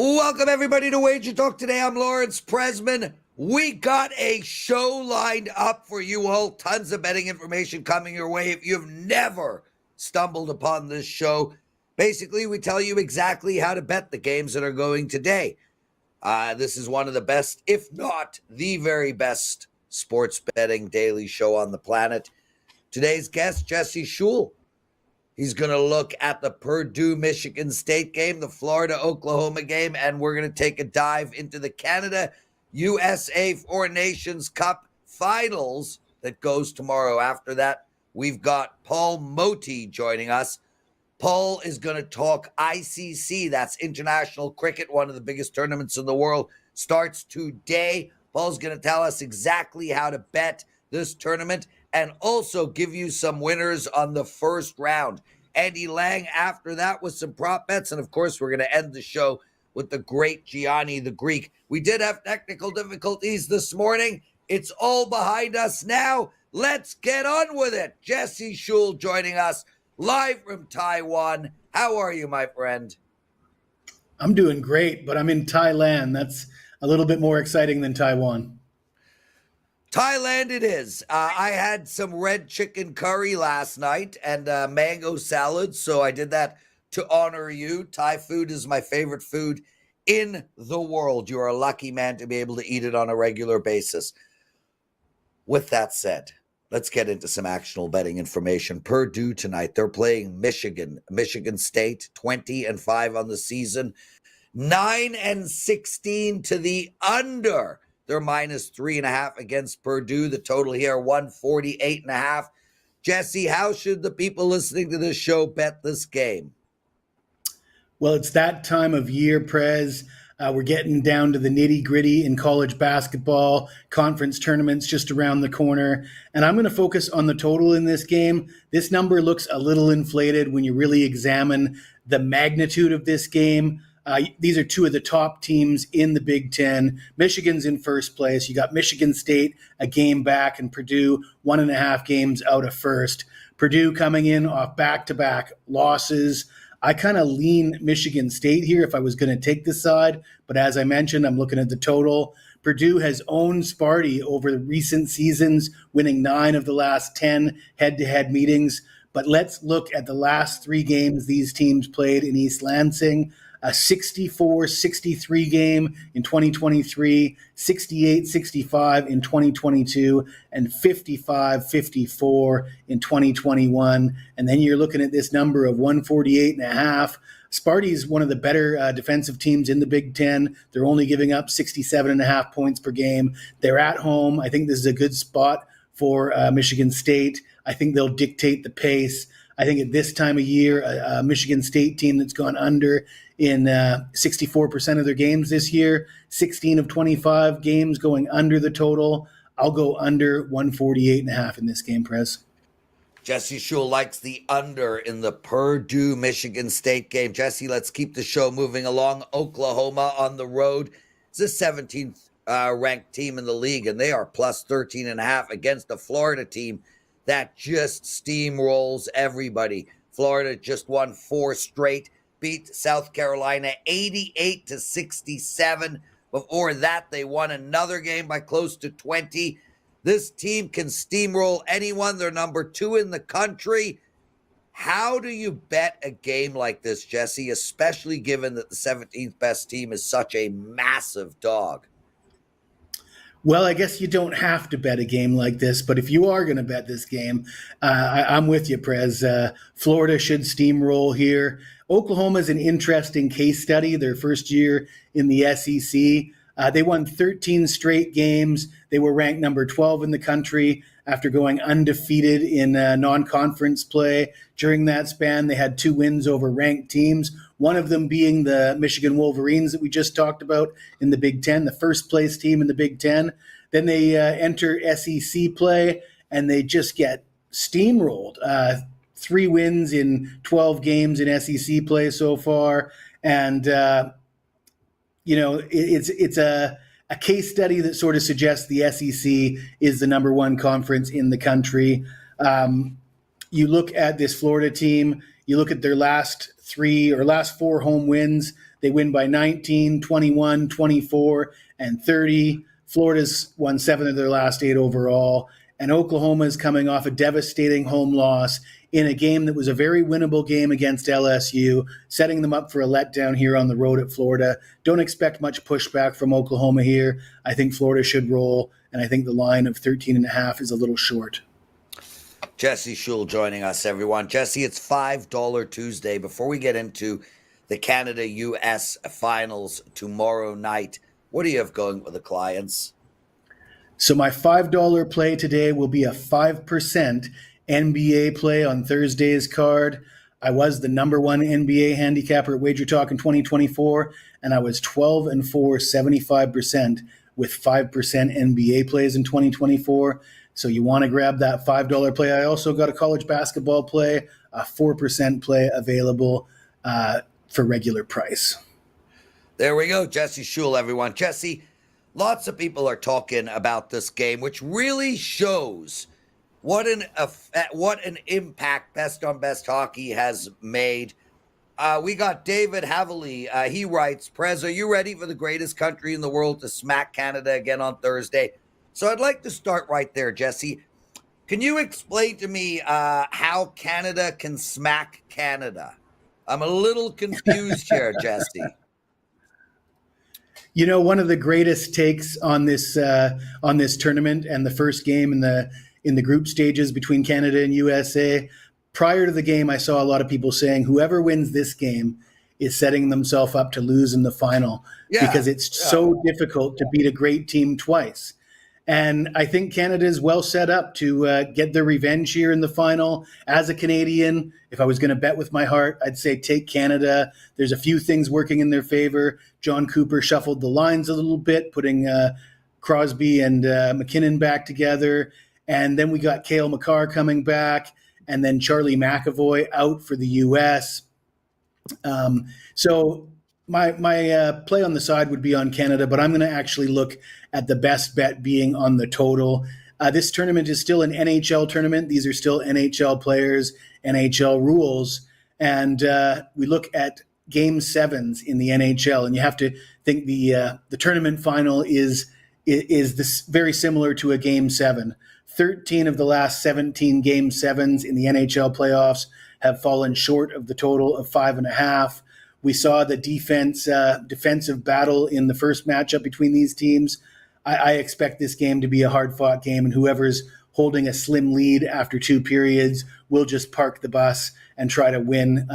Welcome, everybody, to WagerTalk Today. I'm Lawrence Presman. We got a show lined up for you all. Tons of betting information coming your way. If you've never stumbled upon this show, basically, we tell you exactly how to bet the games that are going today. This is one of the best, if not the very best, sports betting daily show on the planet. Today's guest, Jesse Schule. He's going to look at the Purdue-Michigan State game, the Florida-Oklahoma game, and we're going to take a dive into the Canada-USA Four Nations Cup finals that goes tomorrow. After that, we've got Paul Motty joining us. Paul is going to talk ICC, that's international cricket, one of the biggest tournaments in the world, starts today. Paul's going to tell us exactly how to bet this tournament and also give you some winners on the first round. Andy Lang after that with some prop bets. And of course, we're going to end the show with the great Gianni The Greek. We did have technical difficulties this morning. It's all behind us now. Let's get on with it. Jesse Schule joining us live from Taiwan. How are you, my friend? I'm doing great, but I'm in Thailand. That's a little bit more exciting than Taiwan. Thailand it is. I had some red chicken curry last night and mango salad, so I did that to honor you. Thai food is my favorite food in the world. You're a lucky man to be able to eat it on a regular basis. With that said, let's get into some actionable betting information. Purdue tonight, they're playing Michigan. Michigan State, 20-5 on the season. 9-16 to the under. They're minus 3.5 against Purdue. The total here, 148.5. Jesse, how should the people listening to this show bet this game? Well, it's that time of year, Prez. We're getting down to the nitty-gritty in college basketball, conference tournaments just around the corner. And I'm going to focus on the total in this game. This number looks a little inflated when you really examine the magnitude of this game. These are two of the top teams in the Big Ten. Michigan's in first place. You got Michigan State a game back and Purdue 1.5 games out of first. Purdue coming in off back-to-back losses. I kind of lean Michigan State here if I was going to take this side. But as I mentioned, I'm looking at the total. Purdue has owned Sparty over the recent seasons, winning 9 of the last 10 head-to-head meetings. But let's look at the last 3 games these teams played in East Lansing. A 64-63 game in 2023, 68-65 in 2022, and 55-54 in 2021. And then you're looking at this number of 148.5. Sparty is one of the better defensive teams in the Big Ten. They're only giving up 67.5 points per game. They're at home. I think this is a good spot for Michigan State. I think they'll dictate the pace. I think at this time of year, a Michigan State team that's gone under in 64% of their games this year, 16 of 25 games going under the total. I'll go under 148.5 in this game, Prez. Jesse Schule likes the under in the Purdue-Michigan State game. Jesse, let's keep the show moving along. Oklahoma on the road. It's the 17th ranked team in the league, and they are plus 13.5 against a Florida team that just steamrolls everybody. Florida just won 4 straight, beat South Carolina 88-67. Before that, they won another game by close to 20. This team can steamroll anyone. They're number 2 in the country. How do you bet a game like this, Jesse, especially given that the 17th best team is such a massive dog? Well, I guess you don't have to bet a game like this, but if you are going to bet this game, I'm with you, Prez. Florida should steamroll here. Oklahoma is an interesting case study, their first year in the SEC. They won 13 straight games. They were ranked number 12 in the country after going undefeated in non-conference play. During that span, they had 2 wins over ranked teams, one of them being the Michigan Wolverines that we just talked about in the Big Ten, the first place team in the Big Ten. Then they enter SEC play, and they just get steamrolled. 3 wins in 12 games in SEC play so far. And, it's a case study that sort of suggests the SEC is the number 1 conference in the country. You look at this Florida team, you look at their last 4 home wins. They win by 19, 21, 24, and 30. Florida's won 7 of their last 8 overall. And Oklahoma is coming off a devastating home loss in a game that was a very winnable game against LSU, setting them up for a letdown here on the road at Florida. Don't expect much pushback from Oklahoma here. I think Florida should roll, and I think the line of 13.5 is a little short. Jesse Schule joining us, everyone. Jesse, it's $5 Tuesday. Before we get into the Canada-US finals tomorrow night, what do you have going with the clients? So my $5 play today will be a 5% NBA play on Thursday's card. I was the number 1 NBA handicapper at WagerTalk in 2024, and I was 12-4, 75% with 5% NBA plays in 2024. So you want to grab that $5 play. I also got a college basketball play, a 4% play available for regular price. There we go, Jesse Schule, everyone. Jesse, lots of people are talking about this game, which really shows what an impact Best on Best Hockey has made. We got David Havley. He writes, Prez, are you ready for the greatest country in the world to smack Canada again on Thursday? So I'd like to start right there, Jesse. Can you explain to me how Canada can smack Canada? I'm a little confused here, Jesse. You know, one of the greatest takes on this tournament and the first game in the group stages between Canada and USA. Prior to the game, I saw a lot of people saying whoever wins this game is setting themselves up to lose in the final because it's so difficult to beat a great team twice. And I think Canada is well set up to get their revenge here in the final. As a Canadian, if I was going to bet with my heart, I'd say take Canada. There's a few things working in their favor. John Cooper shuffled the lines a little bit, putting Crosby and McKinnon back together. And then we got Cale Makar coming back, and then Charlie McAvoy out for the U.S. So my play on the side would be on Canada, but I'm going to actually look at the best bet being on the total. This tournament is still an NHL tournament. These are still NHL players, NHL rules. And we look at game sevens in the NHL, and you have to think the tournament final is this very similar to a game 7. 13 of the last 17 game 7s in the NHL playoffs have fallen short of the total of 5.5. We saw the defensive battle in the first matchup between these teams. I expect this game to be a hard-fought game, and whoever's holding a slim lead after 2 periods will just park the bus and try to win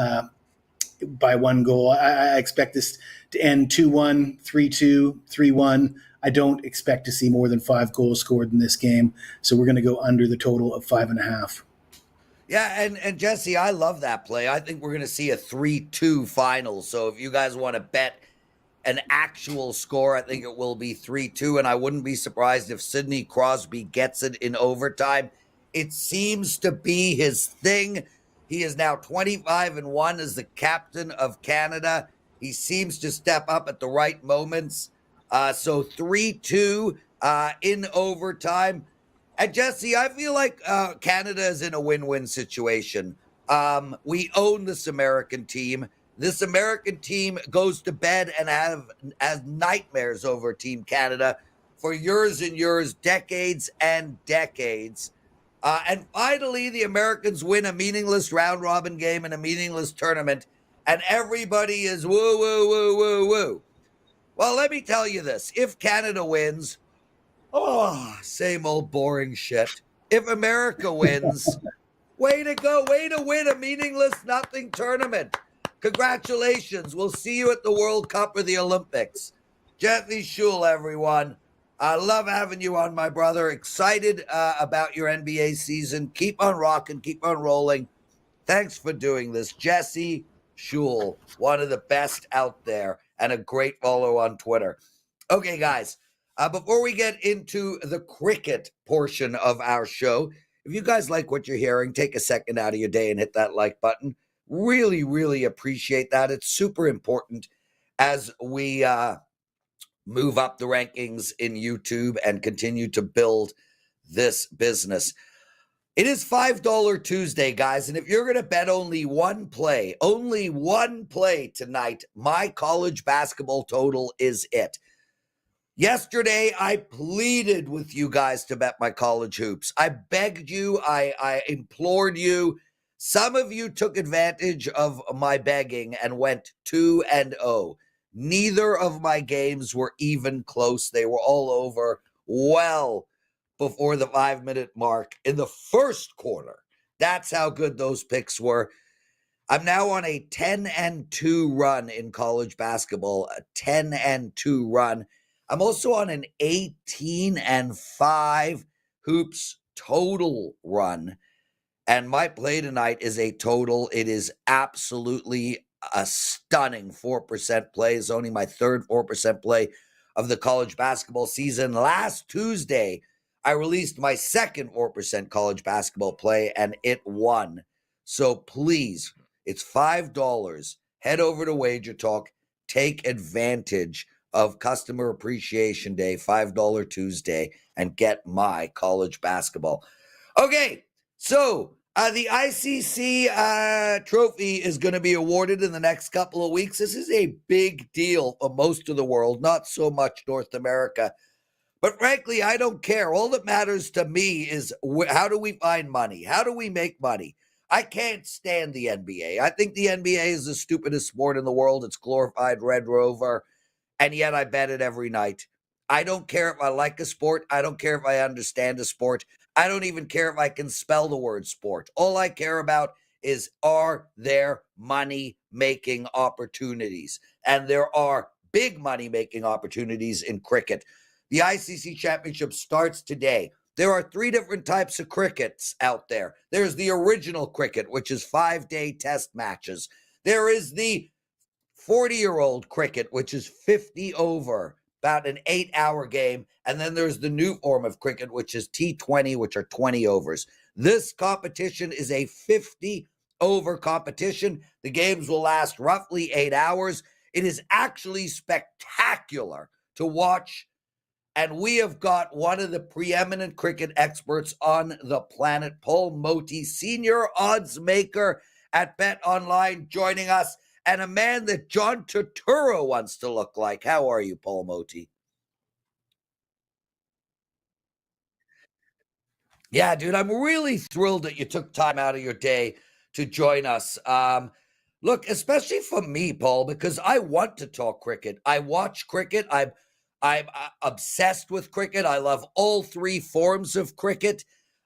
by 1 goal. I expect this to end 2-1, 3-2, 3-1. I don't expect to see more than 5 goals scored in this game, so we're going to go under the total of 5.5. Yeah, and Jesse, I love that play. I think we're going to see a 3-2 final. So if you guys want to bet an actual score, I think it will be 3-2, and I wouldn't be surprised if Sidney Crosby gets it in overtime. It seems to be his thing. He is now 25-1 as the captain of Canada. He seems to step up at the right moments. So 3-2 in overtime. And Jesse, I feel like Canada is in a win-win situation. We own this American team. This American team goes to bed and has nightmares over Team Canada for years and years, decades and decades. And finally, the Americans win a meaningless round-robin game in a meaningless tournament, and everybody is woo, woo, woo, woo, woo. Well, let me tell you this. If Canada wins, same old boring shit. If America wins, way to go. Way to win a meaningless nothing tournament. Congratulations. We'll see you at the World Cup or the Olympics. Jesse Schule, everyone. I love having you on, my brother. Excited about your NBA season. Keep on rocking. Keep on rolling. Thanks for doing this. Jesse Schule, one of the best out there and a great follow on Twitter. Okay, guys. Before we get into the cricket portion of our show, if you guys like what you're hearing, take a second out of your day and hit that like button. Really, really appreciate that. It's super important as we move up the rankings in YouTube and continue to build this business. It is $5 Tuesday, guys. And if you're going to bet only one play tonight, my college basketball total is it. Yesterday, I pleaded with you guys to bet my college hoops. I begged you. I implored you. Some of you took advantage of my begging and went 2-0. Neither of my games were even close. They were all over well before the 5-minute mark in the first quarter. That's how good those picks were. I'm now on a 10-2 run in college basketball, a 10-2 run. I'm also on an 18-5 hoops total run. And my play tonight is a total. It is absolutely a stunning 4% play. It's only my third 4% play of the college basketball season. Last Tuesday, I released my second 4% college basketball play, and it won. So please, it's $5. Head over to WagerTalk. Take advantage of Customer Appreciation Day, $5 Tuesday, and get my college basketball. Okay, so the ICC trophy is going to be awarded in the next couple of weeks. This is a big deal for most of the world, not so much North America. But frankly, I don't care. All that matters to me is how do we find money? How do we make money? I can't stand the NBA. I think the NBA is the stupidest sport in the world. It's glorified Red Rover, and yet I bet it every night. I don't care if I like a sport. I don't care if I understand a sport. I don't even care if I can spell the word sport. All I care about is, are there money-making opportunities? And there are big money-making opportunities in cricket. The ICC Championship starts today. There are 3 different types of crickets out there. There's the original cricket, which is 5-day test matches. There is the 40-year-old cricket, which is 50 over, about an 8-hour game. And then there's the new form of cricket, which is T20, which are 20 overs. This competition is a 50-over competition. The games will last roughly 8 hours. It is actually spectacular to watch. And we have got one of the preeminent cricket experts on the planet, Paul Motty, senior odds maker at Bet Online, joining us, and a man that John Turturro wants to look like. How are you, Paul Motty? Yeah, dude, I'm really thrilled that you took time out of your day to join us. Look, especially for me, Paul, because I want to talk cricket. I watch cricket. I'm obsessed with cricket. I love all 3 forms of cricket.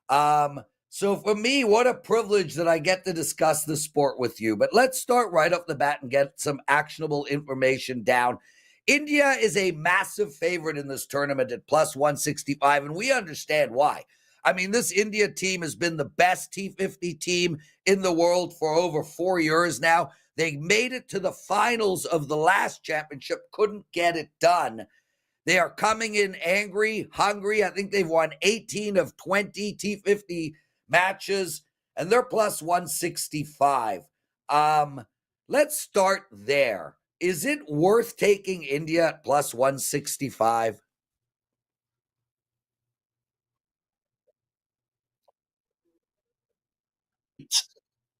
So for me, what a privilege that I get to discuss the sport with you. But let's start right off the bat and get some actionable information down. India is a massive favorite in this tournament at plus 165, and we understand why. I mean, this India team has been the best T50 team in the world for over 4 years now. They made it to the finals of the last championship, couldn't get it done. They are coming in angry, hungry. I think they've won 18 of 20 T50 matches, and they're plus 165. Let's start there. Is it worth taking India at plus 165?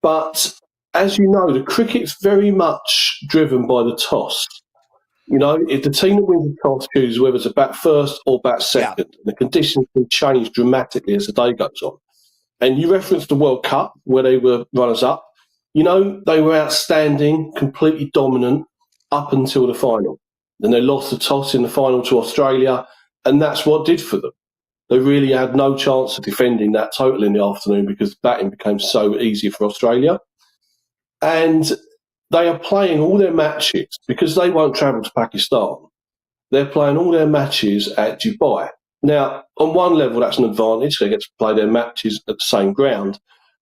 But as you know, the cricket's very much driven by the toss. You know, if the team that wins the toss chooses whether to bat first or bat Yeah. second, the conditions can change dramatically as the day goes on. And you referenced the World Cup, where they were runners-up. You know, they were outstanding, completely dominant up until the final. Then they lost the toss in the final to Australia, and that's what did for them. They really had no chance of defending that total in the afternoon because batting became so easy for Australia. And they are playing all their matches because they won't travel to Pakistan. They're playing all their matches at Dubai. Now, on one level, that's an advantage. They get to play their matches at the same ground.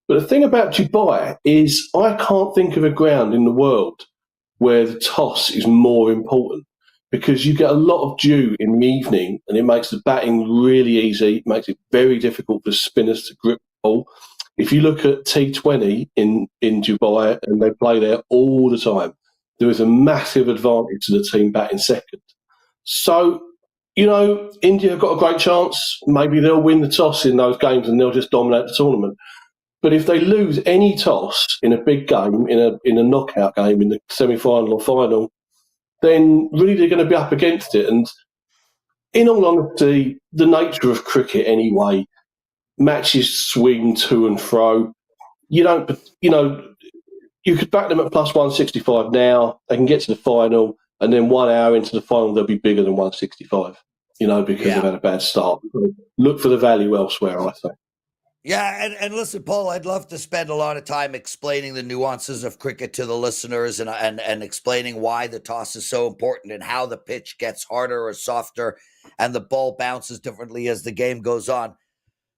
But the thing about Dubai is I can't think of a ground in the world where the toss is more important because you get a lot of dew in the evening and it makes the batting really easy. It makes it very difficult for spinners to grip the ball. If you look at T20 in Dubai and they play there all the time, there is a massive advantage to the team batting second. So India have got a great chance. Maybe they'll win the toss in those games and they'll just dominate the tournament. But if they lose any toss in a big game, in a knockout game, in the semi-final or final, then really they're going to be up against it. And in all honesty, the nature of cricket anyway, matches swing to and fro. You could back them at plus 165 now. They can get to the final, and then 1 hour into the final, they'll be bigger than 165, because they've had a bad start. Look for the value elsewhere, I think. Yeah, and listen, Paul, I'd love to spend a lot of time explaining the nuances of cricket to the listeners and explaining why the toss is so important and how the pitch gets harder or softer and the ball bounces differently as the game goes on.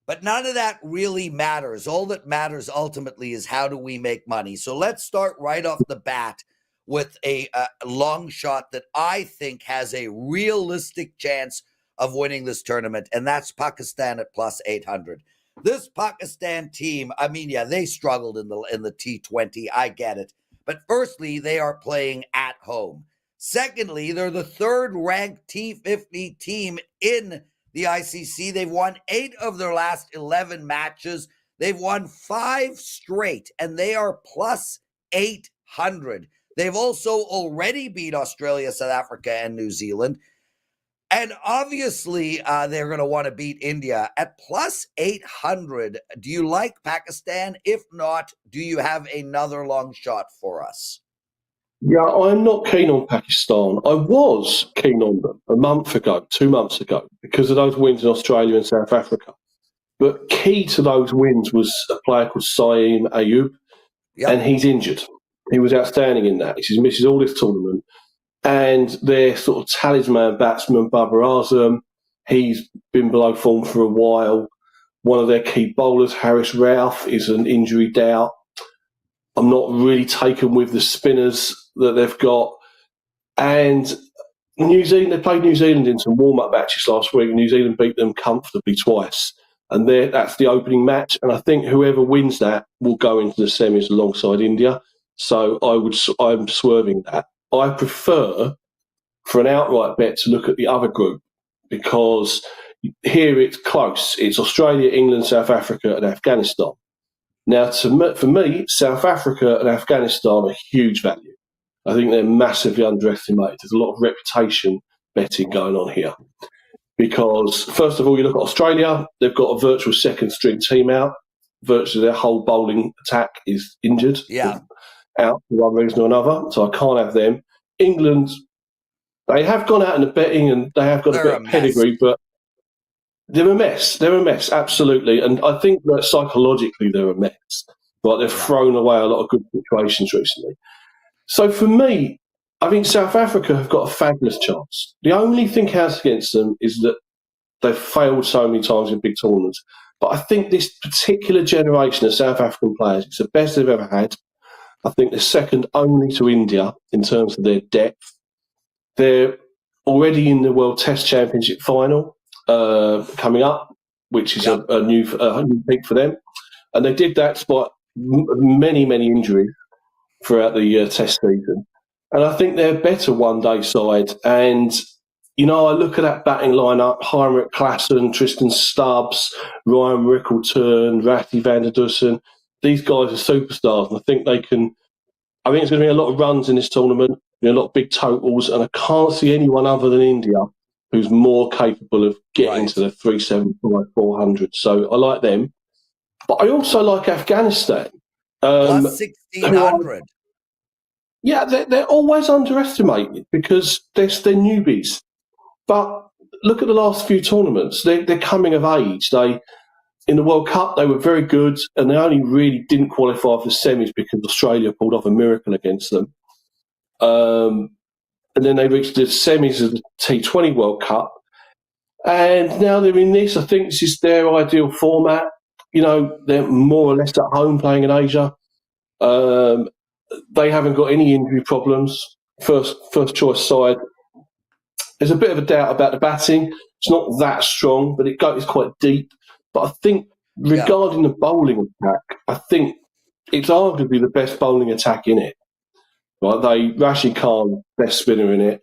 But none of that really matters. All that matters ultimately is how do we make money. So let's start right off the bat with a long shot that I think has a realistic chance of winning this tournament, and that's Pakistan at plus 800. This Pakistan team, they struggled in the T20. I get it. But firstly, they are playing at home. Secondly, they're the third-ranked T50 team in the ICC. They've won 8 of their last 11 matches. They've won 5 straight, and they are plus 800. They've also already beat Australia, South Africa, and New Zealand. And obviously, they're going to want to beat India at plus 800. Do you like Pakistan? If not, do you have another long shot for us? Yeah, I'm not keen on Pakistan. I was keen on them a month ago, 2 months ago, because of those wins in Australia and South Africa. But key to those wins was a player called Saeem Ayub, and he's injured. He was outstanding in that. He misses all this tournament. And their sort of talisman batsman, Babar Azam, he's been below form for a while. One of their key bowlers, Haris Rauf, is an injury doubt. I'm not really taken with the spinners that they've got. And New Zealand, they played New Zealand in some warm-up matches last week. New Zealand beat them comfortably twice. And that's the opening match. And I think whoever wins that will go into the semis alongside India. So I'm swerving that. I prefer, for an outright bet, to look at the other group, because here it's close. It's Australia, England, South Africa and Afghanistan. Now, for me, South Africa and Afghanistan are huge value. I think they're massively underestimated. There's a lot of reputation betting going on here. Because, first of all, you look at Australia, they've got a virtual second-string team out. Virtually their whole bowling attack is injured. Yeah. Out for one reason or another, so I can't have them. England, they have gone out in the betting and they have got a bit of pedigree, but they're a mess. They're a mess, absolutely. And I think that psychologically they're a mess. Like they've thrown away a lot of good situations recently. So for me, I think South Africa have got a fabulous chance. The only thing counts against them is that they've failed so many times in big tournaments. But I think this particular generation of South African players, it's the best they've ever had. I think they're second only to India in terms of their depth. They're already in the World Test Championship final coming up, which is a new peak for them. And they did that despite many, many injuries throughout the Test season. And I think they're a better one-day side. And, I look at that batting lineup, Heinrich Klaassen, Tristan Stubbs, Ryan Rickelton, Ratty van der Dussen. These guys are superstars, and I think it's going to be a lot of runs in this tournament, a lot of big totals, and I can't see anyone other than India who's more capable of getting to the 375, 400. So I like them. But I also like Afghanistan. Plus 1,600. They're always underestimated because they're newbies. But look at the last few tournaments. They're coming of age. In the World Cup, they were very good, and they only really didn't qualify for the semis because Australia pulled off a miracle against them. And then they reached the semis of the T20 World Cup. And now they're in this. I think this is their ideal format. They're more or less at home playing in Asia. They haven't got any injury problems. First choice side. There's a bit of a doubt about the batting. It's not that strong, but it's quite deep. But I think regarding the bowling attack, I think it's arguably the best bowling attack in it. Right? Rashid Khan, best spinner in it.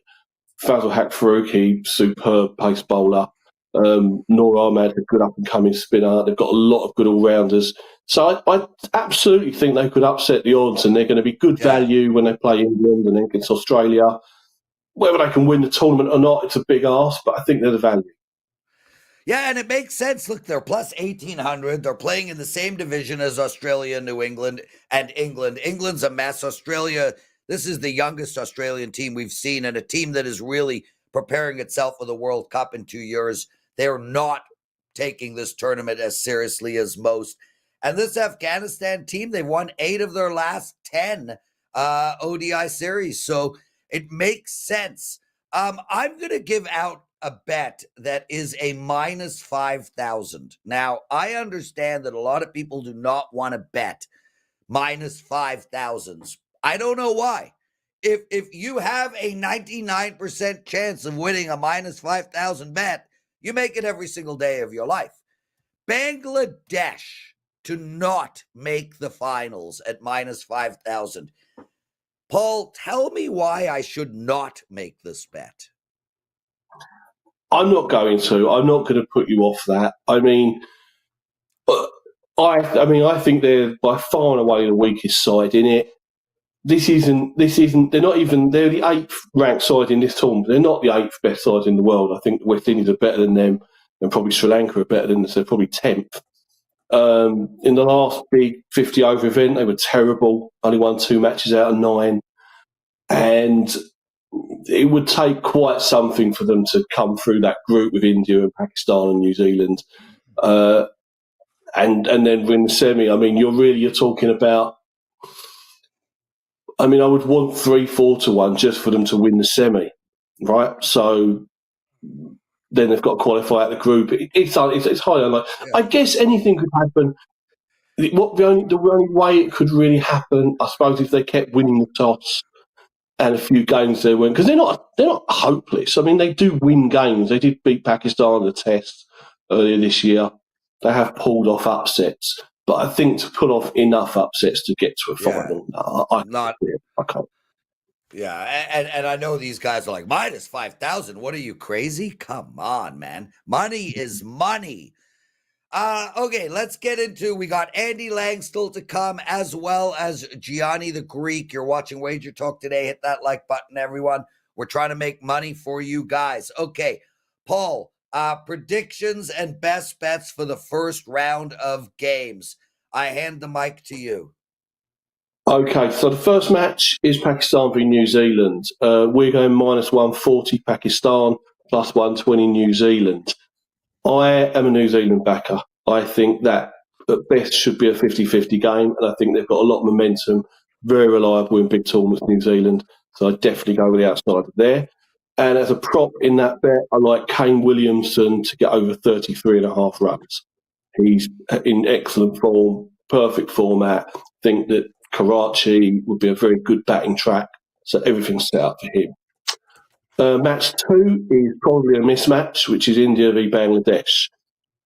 Fazal Hakfaruqi, superb pace bowler. Noor Ahmad, a good up-and-coming spinner. They've got a lot of good all-rounders. So I absolutely think they could upset the odds, and they're going to be good value when they play England and then against Australia. Whether they can win the tournament or not, it's a big ask, but I think they're the value. Yeah, and it makes sense. Look, they're plus 1,800. They're playing in the same division as Australia, New England, and England. England's a mess. Australia, this is the youngest Australian team we've seen, and a team that is really preparing itself for the World Cup in 2 years. They're not taking this tournament as seriously as most. And this Afghanistan team, they've won 8 of their last 10 ODI series. So it makes sense. I'm going to give out a bet that is a minus 5,000. Now, I understand that a lot of people do not want to bet minus 5,000s. I don't know why. If you have a 99% chance of winning a minus 5,000 bet, you make it every single day of your life. Bangladesh to not make the finals at minus 5,000. Paul, tell me why I should not make this bet. I'm not going to. I'm not going to put you off that. I mean, I think they're by far and away the weakest side in it. This isn't. They're not even. They're the 8th ranked side in this tournament. They're not the 8th best side in the world. I think the West Indies are better than them, and probably Sri Lanka are better than them. So they're probably 10th. In the last big 50 over event, they were terrible. Only won 2 matches out of 9, and it would take quite something for them to come through that group with India and Pakistan and New Zealand, and then win the semi. I mean, you're talking about. I mean, I would want 3-4 to 1 just for them to win the semi, right? So then they've got to qualify out the group. It's highly unlikely. Yeah. I guess anything could happen. The only way it could really happen, I suppose, if they kept winning the toss and a few games they win, because they're not hopeless. I mean, they do win games. They did beat Pakistan in the Test earlier this year. They have pulled off upsets, but I think to pull off enough upsets to get to a final, I can't. Yeah, and I know these guys are like, minus 5,000. What are you, crazy? Come on, man. Money is money. Okay, let's get into, we got Andy Lang still to come, as well as Gianni The Greek. You're watching Wager Talk today. Hit that like button, everyone. We're trying to make money for you guys. Okay, Paul, predictions and best bets for the first round of games. I hand the mic to you. Okay, so the first match is Pakistan v New Zealand. We're going minus 140 Pakistan, plus 120 New Zealand. I am a New Zealand backer. I think that at best should be a 50-50 game, and I think they've got a lot of momentum, very reliable in big tournaments, New Zealand. So I'd definitely go with the outsider there. And as a prop in that bet, I like Kane Williamson to get over 33.5 runs. He's in excellent form, perfect format. I think that Karachi would be a very good batting track, so everything's set up for him. Match 2 is probably a mismatch, which is India v Bangladesh.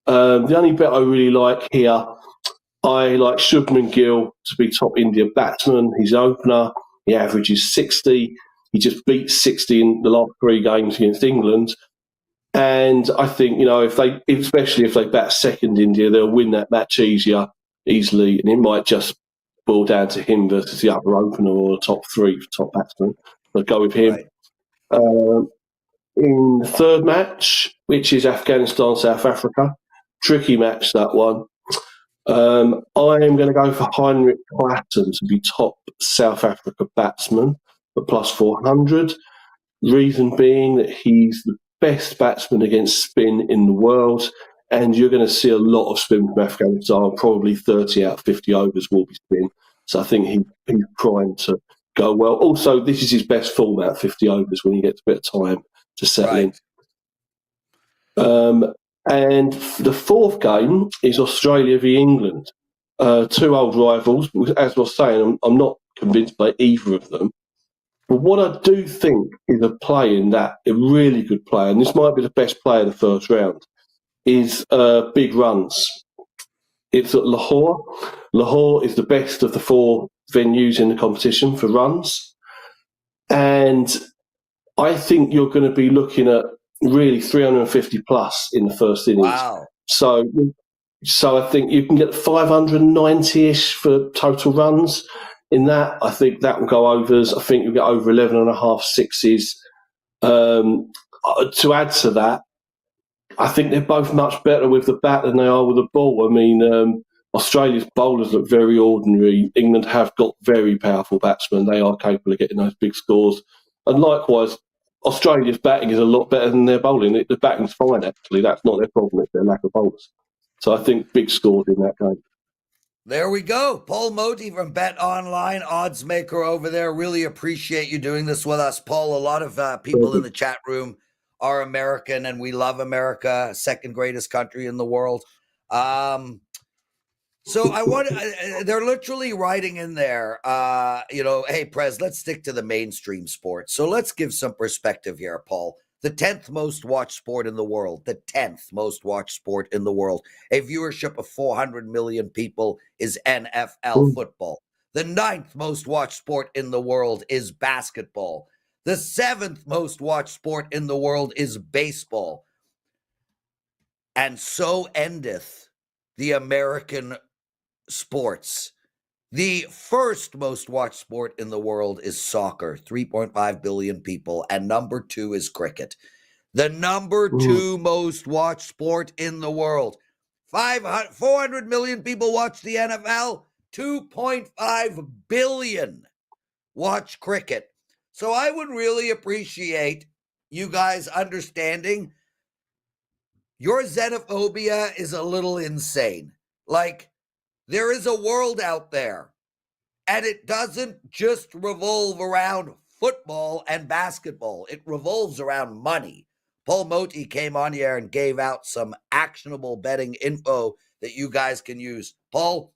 The only bet I really like here, I like Shubman Gill to be top India batsman. He's opener. He averages 60. He just beat 60 in the last 3 games against England. And I think, especially if they bat second India, they'll win that match easily. And it might just boil down to him versus the other opener or the top 3 top batsmen. So go with him. Right. In the third match, which is Afghanistan-South Africa, tricky match, that one. I am going to go for Heinrich Clayton to be top South Africa batsman for plus 400. Reason being that he's the best batsman against spin in the world, and you're going to see a lot of spin from Afghanistan. Probably 30 out of 50 overs will be spin. So I think he's primed to go well. Also, this is his best format, 50 overs, when he gets a bit of time to settle in. And the fourth game is Australia v England. 2 old rivals. As I was saying, I'm not convinced by either of them. But what I do think is a play in that, a really good play, and this might be the best play of the first round, is big runs. It's at Lahore. Lahore is the best of the 4 venues in the competition for runs. And I think you're going to be looking at really 350 plus in the first innings. Wow. So I think you can get 590-ish for total runs in that. I think that will go overs. I think you'll get over 11 and a half sixes. To add to that, I think they're both much better with the bat than they are with the ball. I mean, Australia's bowlers look very ordinary. England have got very powerful batsmen. They are capable of getting those big scores. And likewise, Australia's batting is a lot better than their bowling. The batting's fine, actually. That's not their problem. It's their lack of bowlers. So I think big scores in that game. There we go. Paul Motty from Bet Online, odds maker over there. Really appreciate you doing this with us, Paul. A lot of people in the chat room are American, and we love America, second greatest country in the world. So I want they're literally writing in there, hey, Prez, let's stick to the mainstream sports. So let's give some perspective here, Paul. The 10th most watched sport in the world, a viewership of 400 million people is NFL football. The 9th most watched sport in the world is basketball. The 7th most watched sport in the world is baseball. And so endeth the American sports. The first most watched sport in the world is soccer, 3.5 billion people, and number 2 is cricket. The number 2 most watched sport in the world. 400 million people watch the NFL, 2.5 billion watch cricket. So I would really appreciate you guys understanding your xenophobia is a little insane. Like, there is a world out there, and it doesn't just revolve around football and basketball. It revolves around money. Paul Motty came on here and gave out some actionable betting info that you guys can use. Paul,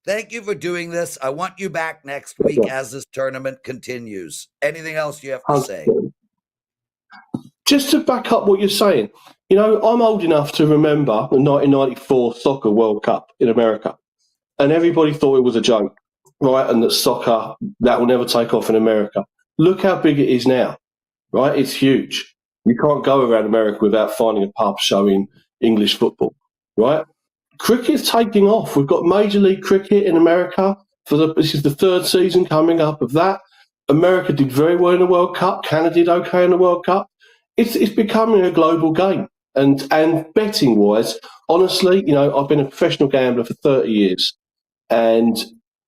thank you for doing this. I want you back next week as this tournament continues. Anything else you have to say? Just to back up what you're saying, I'm old enough to remember the 1994 Soccer World Cup in America. And everybody thought it was a joke, right? And that soccer, that will never take off in America. Look how big it is now, right? It's huge. You can't go around America without finding a pub showing English football, right? Cricket's taking off. We've got Major League Cricket in America. This is the 3rd season coming up of that. America did very well in the World Cup. Canada did okay in the World Cup. It's becoming a global game. And betting-wise, honestly, I've been a professional gambler for 30 years. And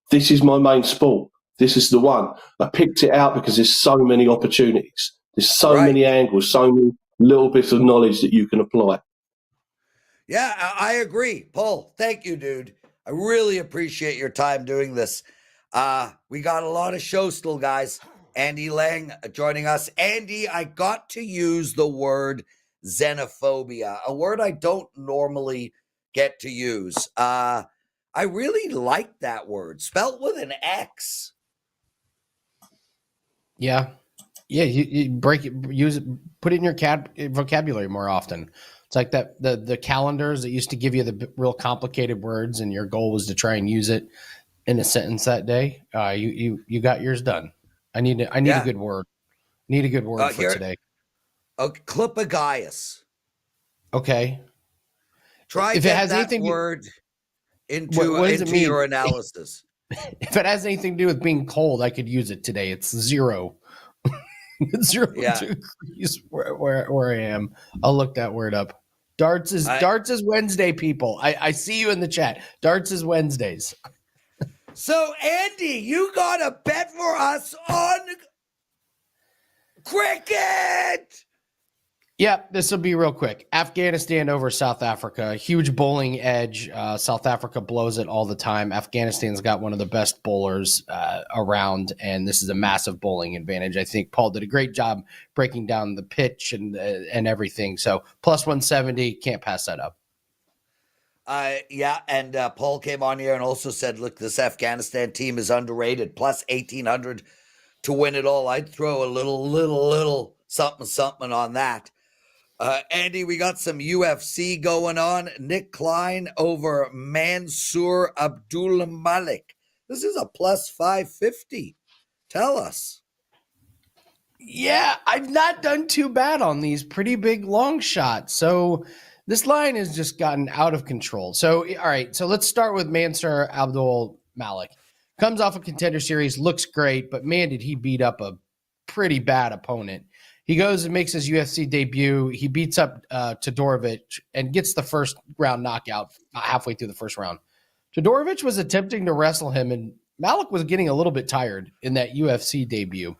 this is my main sport. This is the one. I picked it out because there's so many opportunities. There's so many angles, so many little bits of knowledge that you can apply. Yeah, I agree. Paul, thank you, dude. I really appreciate your time doing this. We got a lot of shows still, guys. Andy Lang joining us. Andy, I got to use the word xenophobia, a word I don't normally get to use. I really like that word, spelt with an X. Yeah. You break it, use it, put it in your vocabulary more often. It's like that the calendars that used to give you the real complicated words, and your goal was to try and use it in a sentence that day. You got yours done. I need a good word. Need a good word for today. Clipagaius. Okay. Try if get it has that anything word into your analysis. If it has anything to do with being cold, I could use it today. It's 0. 0 degrees where I am. I'll look that word up. Darts is Wednesday, people. I see you in the chat. Darts is Wednesdays. So, Andy, you got a bet for us on cricket. Yep, this will be real quick. Afghanistan over South Africa. Huge bowling edge. South Africa blows it all the time. Afghanistan's got one of the best bowlers around, and this is a massive bowling advantage. I think Paul did a great job breaking down the pitch and everything. So plus 170, can't pass that up. And Paul came on here and also said, look, this Afghanistan team is underrated. Plus 1,800 to win it all. I'd throw a little something on that. Andy, we got some UFC going on. Nick Klein over Mansour Abdul Malik. This is a plus 550. Tell us. Yeah, I've not done too bad on these pretty big long shots. So this line has just gotten out of control. So, all right. So let's start with Mansur Abdul Malik. Comes off a contender series, looks great, but man, did he beat up a pretty bad opponent. He goes and makes his UFC debut. He beats up Todorovic and gets the first round knockout halfway through the first round. Todorovic was attempting to wrestle him, and Malik was getting a little bit tired in that UFC debut.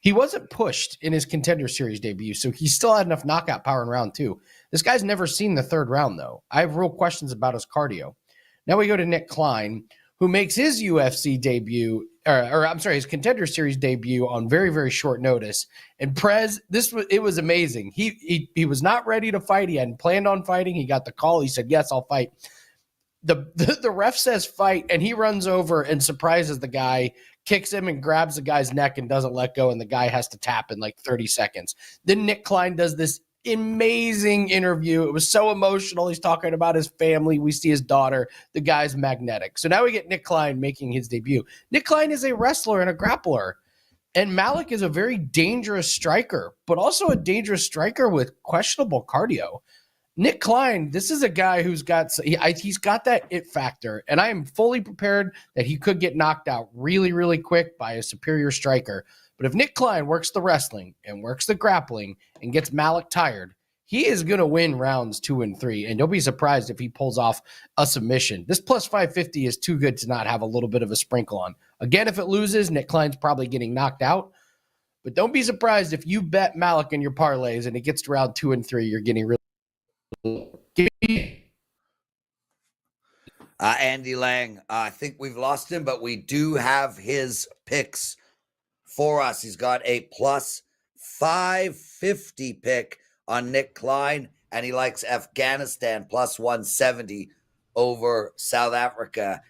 He wasn't pushed in his contender series debut, so he still had enough knockout power in round 2. This guy's never seen the third round, though. I have real questions about his cardio. Now we go to Nick Klein, who makes his UFC debut, his contender series debut on very, very short notice. And Prez, it was amazing. He was not ready to fight. He hadn't planned on fighting. He got the call. He said, "Yes, I'll fight." The ref says fight, and he runs over and surprises the guy, kicks him and grabs the guy's neck and doesn't let go, and the guy has to tap in like 30 seconds. Then Nick Klein does this amazing interview. It was so emotional. He's talking about his family. We see his daughter. The guy's magnetic. So now we get Nick Klein making his debut. Nick Klein is a wrestler and a grappler, and Malik is a very dangerous striker, but also a dangerous striker with questionable cardio. Nick Klein, this is a guy he's got that it factor, and I am fully prepared that he could get knocked out really, really quick by a superior striker. But if Nick Klein works the wrestling and works the grappling and gets Malik tired, he is going to win rounds 2 and 3, and don't be surprised if he pulls off a submission. This plus 550 is too good to not have a little bit of a sprinkle on. Again, if it loses, Nick Klein's probably getting knocked out. But don't be surprised if you bet Malik in your parlays and it gets to round 2 and 3, you're getting really Andy Lang, I think we've lost him, but we do have his picks for us. He's got a plus 550 pick on Nick Klein, and he likes Afghanistan plus 170 over South Africa.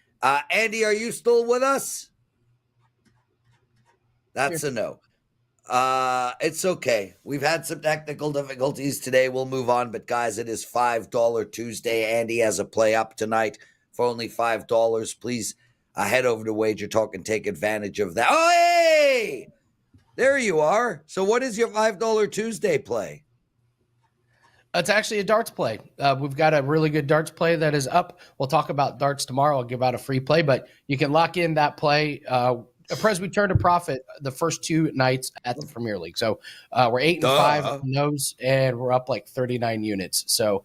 Andy, are you still with us? That's a no. It's okay. We've had some technical difficulties today. We'll move on. But guys, it is $5 Tuesday. Andy has a play up tonight for only $5. Please head over to WagerTalk and take advantage of that. Oh, hey! There you are. So what is your $5 Tuesday play? It's actually a darts play. We've got a really good darts play that is up. We'll talk about darts tomorrow. I'll give out a free play, but you can lock in that play. Prez, we turned a profit the first 2 nights at the Premier League. So we're 8 and 5 on those, and we're up like 39 units. So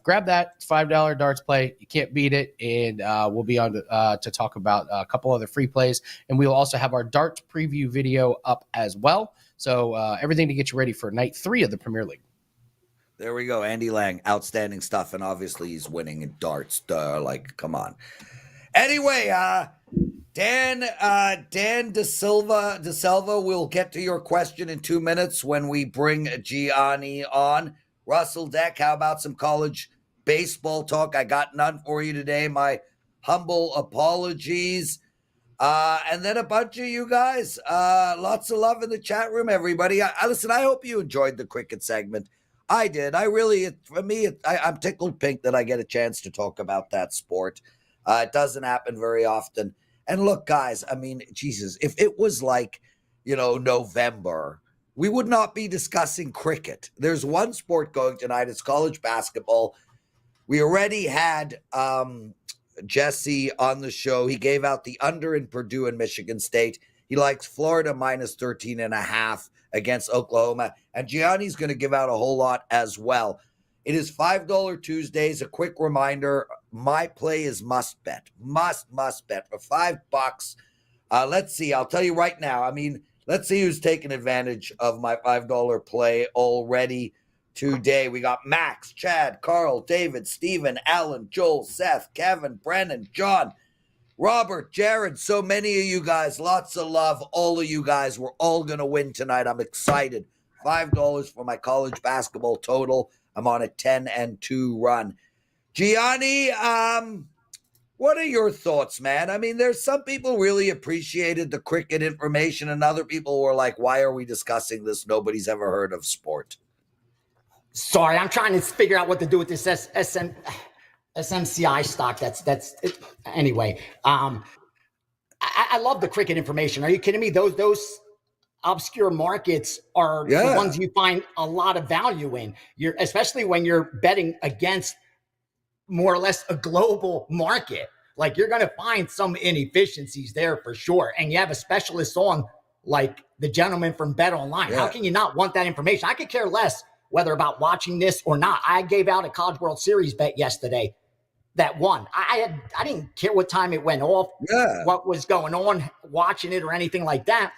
grab that $5 darts play. You can't beat it. And we'll be on to talk about a couple other free plays. And we will also have our darts preview video up as well. So everything to get you ready for night 3 of the Premier League. There we go. Andy Lang, outstanding stuff. And obviously he's winning in darts. Come on. Anyway, Dan De Silva, we'll get to your question in 2 minutes when we bring Gianni on. Russell Deck, how about some college baseball talk? I got none for you today. My humble apologies. And then a bunch of you guys, lots of love in the chat room, everybody. Listen, I hope you enjoyed the cricket segment. I did. I'm tickled pink that I get a chance to talk about that sport. It doesn't happen very often. And look, guys, I mean, Jesus, if it was like, November, we would not be discussing cricket. There's one sport going tonight. It's college basketball. We already had Jesse on the show. He gave out the under in Purdue and Michigan State. He likes Florida minus 13.5 against Oklahoma. And Gianni's going to give out a whole lot as well. It is $5 Tuesdays. A quick reminder, my play is must bet. Must bet for $5. Let's see. I'll tell you right now. I mean, let's see who's taking advantage of my $5 play already today. We got Max, Chad, Carl, David, Steven, Alan, Joel, Seth, Kevin, Brennan, John, Robert, Jared, so many of you guys. Lots of love. All of you guys. We're all going to win tonight. I'm excited. $5 for my college basketball total. I'm on a 10-2 run. Gianni, what are your thoughts, man? I mean, there's some people really appreciated the cricket information, and other people were like, why are we discussing this? Nobody's ever heard of sport. Sorry, I'm trying to figure out what to do with this SMCI stock. That's it. Anyway. I love the cricket information. Are you kidding me? Those obscure markets are the ones you find a lot of value in. Especially when you're betting against more or less a global market. Like, you're going to find some inefficiencies there for sure. And you have a specialist on, like the gentleman from Bet Online. How can you not want that information? I could care less whether about watching this or not. I gave out a College World Series bet yesterday that won. I didn't care what time it went off, what was going on, watching it or anything like that.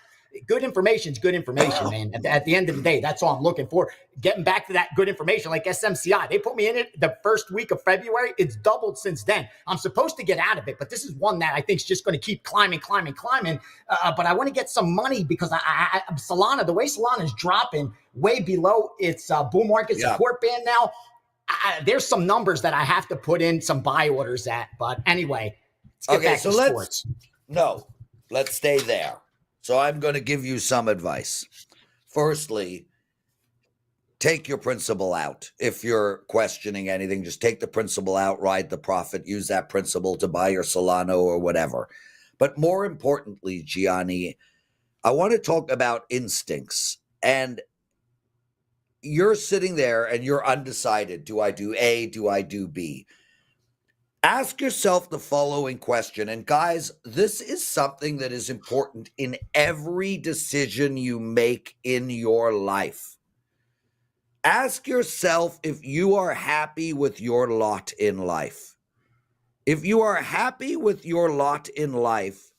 Good information is good information, man. At the end of the day, that's all I'm looking for. Getting back to that good information, like SMCI, they put me in it the first week of February. It's doubled since then. I'm supposed to get out of it, but this is one that I think is just going to keep climbing. But I want to get some money because Solana, the way Solana is dropping way below its bull market support band now, there's some numbers that I have to put in some buy orders at. But anyway, let's get back to sports. Let's stay there. So I'm going to give you some advice. Firstly, take your principal out. If you're questioning anything, just take the principal out, ride the profit, use that principal to buy your Solano or whatever. But more importantly, Gianni, I want to talk about instincts. And you're sitting there and you're undecided. Do I do A? Do I do B? Ask yourself the following question. And guys, this is something that is important in every decision you make in your life. Ask yourself if you are happy with your lot in life. If you are happy with your lot in life,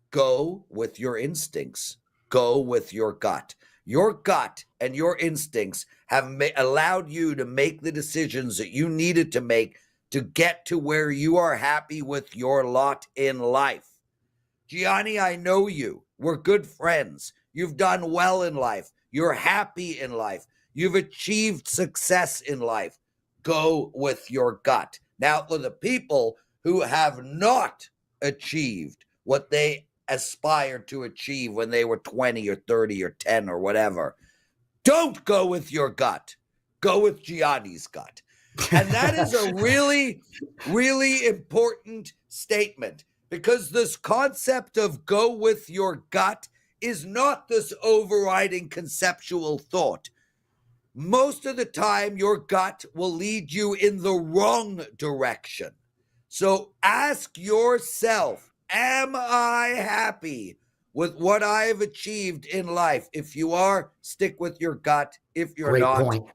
go with your instincts. Go with your gut. Your gut and your instincts have allowed you to make the decisions that you needed to make to get to where you are happy with your lot in life. Gianni, I know you. We're good friends. You've done well in life. You're happy in life. You've achieved success in life. Go with your gut. Now, for the people who have not achieved what they aspired to achieve when they were 20 or 30 or 10 or whatever, don't go with your gut. Go with Gianni's gut. And that is a really, really important statement, because this concept of go with your gut is not this overriding conceptual thought. Most of the time, your gut will lead you in the wrong direction. So ask yourself, am I happy with what I have achieved in life? If you are, stick with your gut. If you're Great not, point.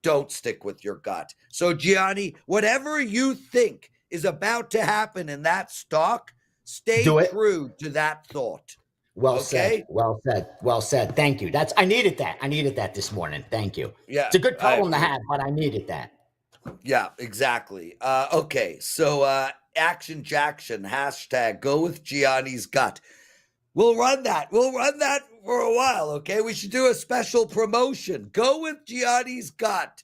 Don't stick with your gut. So, Gianni, whatever you think is about to happen in that stock, stay true to that thought. Well said. Thank you. I needed that this morning. Thank you. Yeah. It's a good problem to have, but I needed that. Yeah, exactly. Okay. So, Action Jackson, hashtag go with Gianni's gut. We'll run that for a while, okay? We should do a special promotion. Go with Gianni's gut,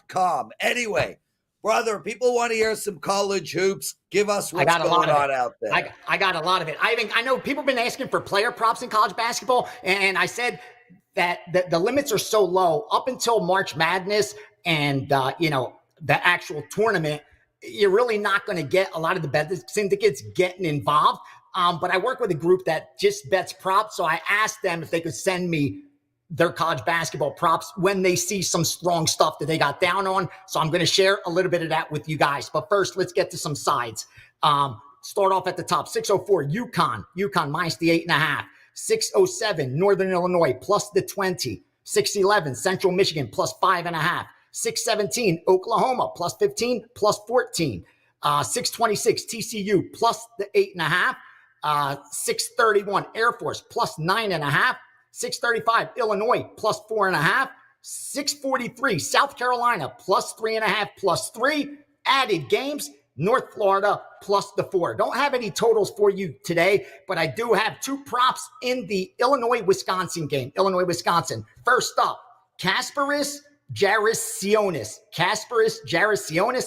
.com. Anyway, brother, people want to hear some college hoops. Give us what's going on out there. I got a lot of it. I know people have been asking for player props in college basketball, and I said that the limits are so low up until March Madness and, the actual tournament. You're really not going to get a lot of the bet syndicates getting involved. But I work with a group that just bets props. So I asked them if they could send me their college basketball props when they see some strong stuff that they got down on. So I'm going to share a little bit of that with you guys. But first, let's get to some sides. Start off at the top. 604, UConn minus the 8.5. 607, Northern Illinois plus the 20. 611, Central Michigan plus 5.5. 617, Oklahoma plus 15, plus 14. 626, TCU plus the 8.5. 631, Air Force plus 9.5. 635, Illinois plus 4.5. 643, South Carolina plus 3.5, plus 3. Added games, North Florida plus the 4. Don't have any totals for you today, but I do have two props in the Illinois-Wisconsin game. Illinois-Wisconsin. First up, Kasparis Jarasionis,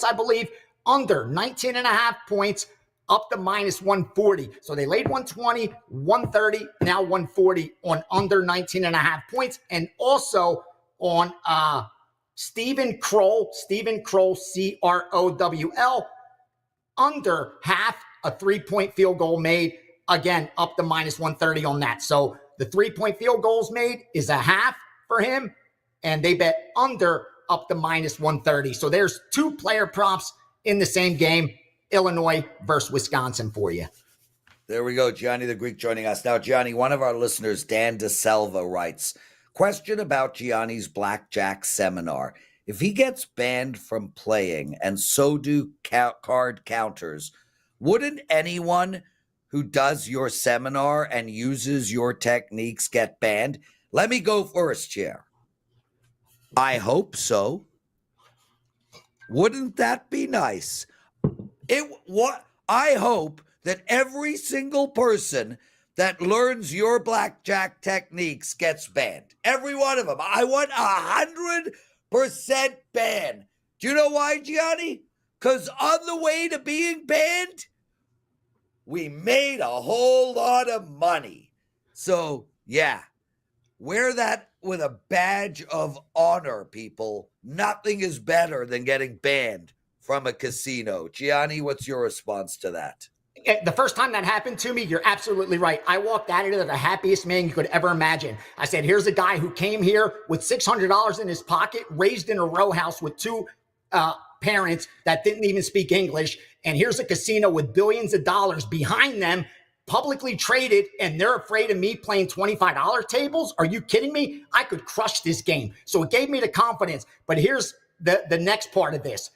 I believe, under 19.5 points, up to minus 140. So they laid 120, 130, now 140 on under 19.5 points. And also on Stephen Kroll, Crowl, under half a 3-point field goal made, again, up to minus 130 on that. So The 3-point field goals made is a half for him, and they bet under up to -130. So there's 2 player props in the same game, Illinois versus Wisconsin for you. There we go. Gianni the Greek joining us. Now, Gianni, one of our listeners, Dan DeSelva, writes, question about Gianni's blackjack seminar. If he gets banned from playing and so do card counters, wouldn't anyone who does your seminar and uses your techniques get banned? Let me go first here. I hope so. Wouldn't that be nice? I hope that every single person that learns your blackjack techniques gets banned. Every one of them. I want 100% ban. Do you know why, Gianni? Because on the way to being banned, we made a whole lot of money. So, yeah, wear that with a badge of honor, people. Nothing is better than getting banned from a casino. Gianni, what's your response to that? The first time that happened to me, you're absolutely right. I walked out of there the happiest man you could ever imagine. I said, here's a guy who came here with $600 in his pocket, raised in a row house with 2 parents that didn't even speak English. And here's a casino with billions of dollars behind them, publicly traded, and they're afraid of me playing $25 tables? Are you kidding me? I could crush this game. So it gave me the confidence. But here's the next part of this.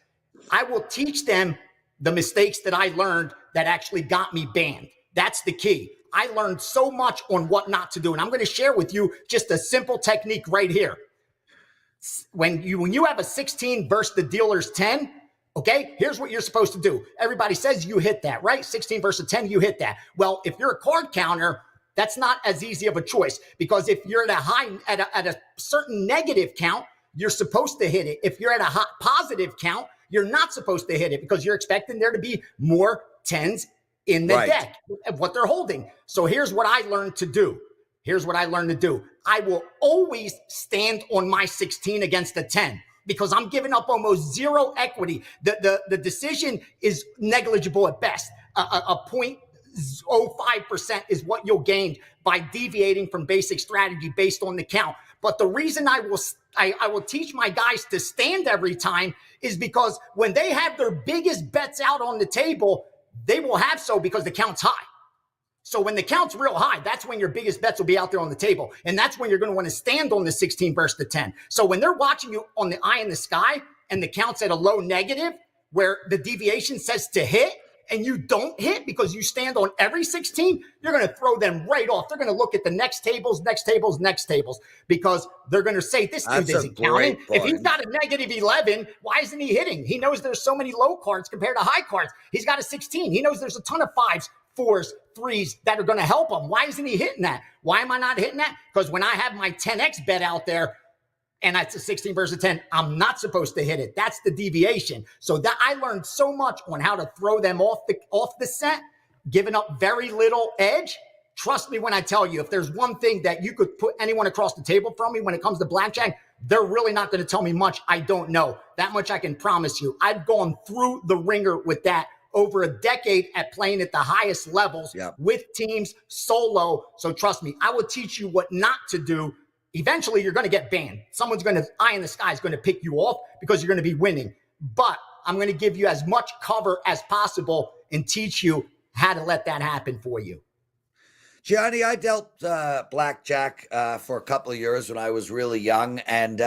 I will teach them the mistakes that I learned that actually got me banned. That's the key. I learned so much on what not to do. And I'm going to share with you just a simple technique right here. When you have a 16 versus the dealer's 10, okay, here's what you're supposed to do. Everybody says you hit that, right? 16 versus 10, you hit that. Well, if you're a card counter, that's not as easy of a choice, because if you're at a certain negative count, you're supposed to hit it. If you're at a hot positive count, you're not supposed to hit it, because you're expecting there to be more 10s in the deck of what they're holding. So here's what I learned to do. I will always stand on my 16 against the 10, because I'm giving up almost zero equity. The decision is negligible at best. A 0.05% is what you'll gain by deviating from basic strategy based on the count. But the reason I will teach my guys to stand every time is because when they have their biggest bets out on the table, they will have so because the count's high. So when the count's real high, that's when your biggest bets will be out there on the table. And that's when you're going to want to stand on the 16 versus the 10. So when they're watching you on the eye in the sky and the count's at a low negative where the deviation says to hit and you don't hit because you stand on every 16, you're going to throw them right off. They're going to look at the next tables, because they're going to say, this dude isn't counting. If he's got a negative 11, why isn't he hitting? He knows there's so many low cards compared to high cards. He's got a 16. He knows there's a ton of 5s, 4s, 3s that are going to help him. Why isn't he hitting that? Why am I not hitting that? Because when I have my 10x bet out there and that's a 16 versus 10, I'm not supposed to hit it. That's the deviation. So that I learned so much on how to throw them off the set, giving up very little edge. Trust me when I tell you, if there's one thing that you could put anyone across the table from me when it comes to blackjack, they're really not going to tell me much I don't know. That much I can promise you. I've gone through the ringer with that over a decade at playing at the highest levels with teams solo. So trust me, I will teach you what not to do. Eventually, you're going to get banned. Someone's going to, eye in the sky is going to pick you off because you're going to be winning. But I'm going to give you as much cover as possible and teach you how to let that happen for you. Gianni, I dealt blackjack for a couple of years when I was really young. And,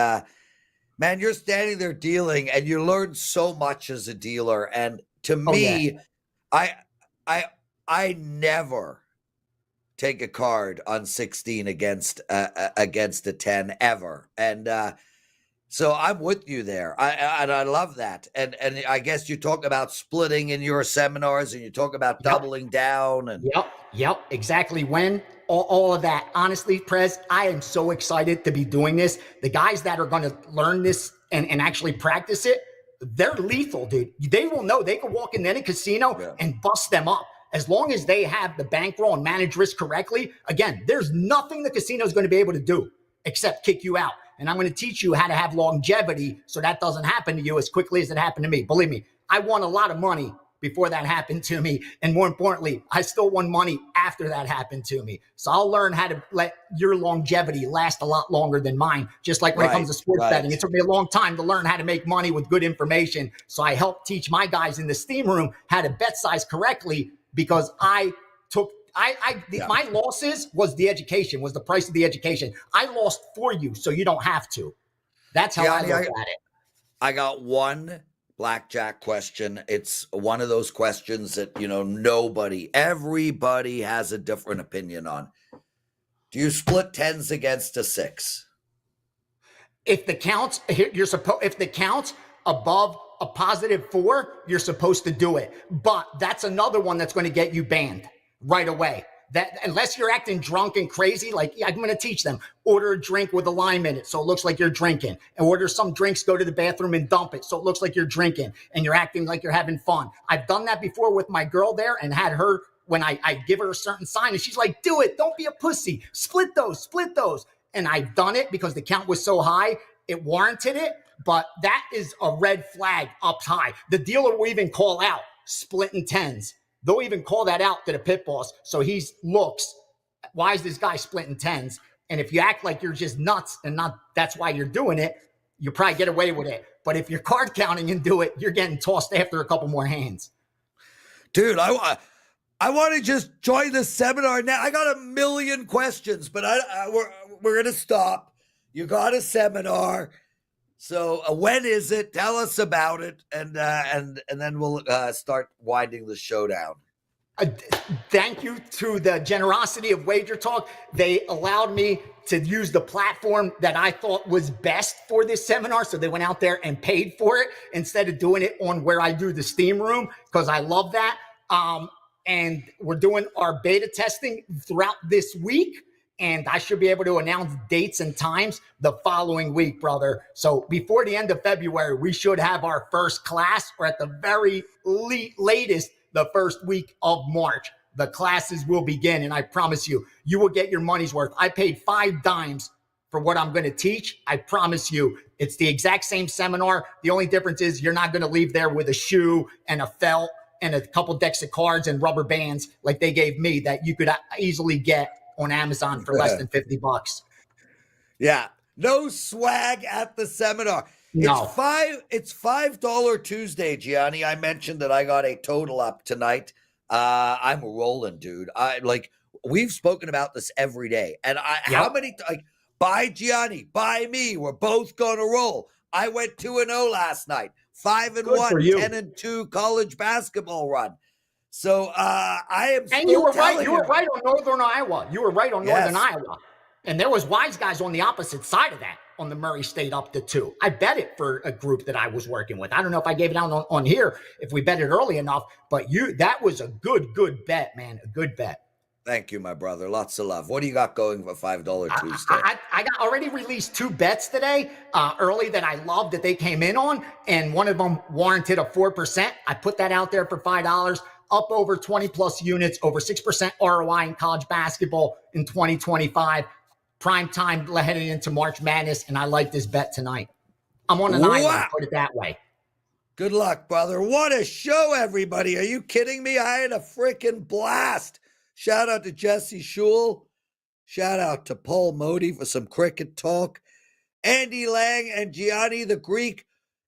man, you're standing there dealing and you learn so much as a dealer. And to me, I never take a card on 16 against a 10 ever. And so I'm with you there. I love that. And I guess you talk about splitting in your seminars and you talk about doubling down. And Yep, exactly. When all of that. Honestly, Prez, I am so excited to be doing this. The guys that are going to learn this and actually practice it, they're lethal, dude. They will know they can walk in any casino and bust them up. As long as they have the bankroll and manage risk correctly, again, there's nothing the casino is going to be able to do except kick you out. And I'm going to teach you how to have longevity so that doesn't happen to you as quickly as it happened to me. Believe me, I won a lot of money before that happened to me. And more importantly, I still won money after that happened to me. So I'll learn how to let your longevity last a lot longer than mine. Just like when it comes to sports betting, it took me a long time to learn how to make money with good information. So I helped teach my guys in the steam room how to bet size correctly, because my losses was the education, was the price of the education. I lost for you so you don't have to. That's how I look at it. I got one blackjack question. It's one of those questions that, everybody has a different opinion on. Do you split tens against a six? If the counts above a +4, you're supposed to do it. But that's another one that's going to get you banned right away. That unless you're acting drunk and crazy, like I'm going to teach them, order a drink with a lime in it so it looks like you're drinking, and order some drinks, go to the bathroom and dump it so it looks like you're drinking and you're acting like you're having fun. I've done that before with my girl there and had her, when I give her a certain sign and she's like, do it, don't be a pussy, split those. And I've done it because the count was so high, it warranted it. But that is a red flag up high. The dealer will even call out splitting tens. They'll even call that out to the pit boss. So he looks, why is this guy splitting tens? And if you act like you're just nuts and that's why you're doing it, you probably get away with it. But if you're card counting and do it, you're getting tossed after a couple more hands. Dude, I want to just join the seminar now. I got a million questions, but we're going to stop. You got a seminar. So when is it? Tell us about it, and then we'll start winding the show down. Thank you to the generosity of WagerTalk. They allowed me to use the platform that I thought was best for this seminar. So they went out there and paid for it instead of doing it on where I do the steam room, because I love that. And we're doing our beta testing throughout this week. And I should be able to announce dates and times the following week, brother. So before the end of February, we should have our first class, or at the very latest, the first week of March. The classes will begin, and I promise you, you will get your money's worth. I paid 5 dimes for what I'm going to teach. I promise you, it's the exact same seminar. The only difference is you're not going to leave there with a shoe and a felt and a couple decks of cards and rubber bands like they gave me that you could easily get on Amazon for less than $50. Yeah. No swag at the seminar. No. It's $5 Tuesday, Gianni. I mentioned that I got a total up tonight. I'm rolling, dude. We've spoken about this every day. And how many buy Gianni, buy me. We're both gonna roll. I went 2-0 last night. 5-1, 10-2 college basketball run. So I am still. And you were right. You were right on Northern Iowa. Northern Iowa. And there was wise guys on the opposite side of that, on the Murray State up to 2. I bet it for a group that I was working with. I don't know if I gave it out on here, if we bet it early enough, but that was a good bet, man. A good bet. Thank you, my brother. Lots of love. What do you got going for $5 Tuesday? I got already released 2 bets today early that I love that they came in on, and one of them warranted a 4%. I put that out there for $5, up over 20 plus units, over 6% ROI in college basketball in 2025. Prime time heading into March Madness, and I like this bet tonight. I'm on an island, put it that way. Good luck, brother. What a show, everybody. Are you kidding me? I had a freaking blast. Shout out to Jesse Schule. Shout out to Paul Motty for some cricket talk. Andy Lang and Gianni the Greek.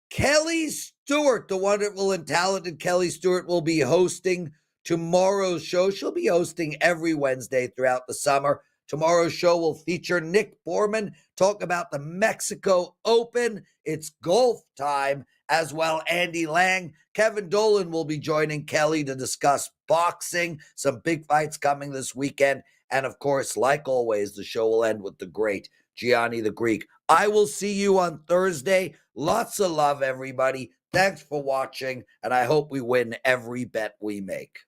Kelly Stewart, the wonderful and talented Kelly Stewart, will be hosting tomorrow's show. She'll be hosting every Wednesday throughout the summer. Tomorrow's show will feature Nick Borman, talk about the Mexico Open. It's golf time as well. Andy Lang. Kevin Dolan will be joining Kelly to discuss boxing. Some big fights coming this weekend. And of course, like always, the show will end with the great Gianni the Greek. I will see you on Thursday. Lots of love, everybody. Thanks for watching, and I hope we win every bet we make.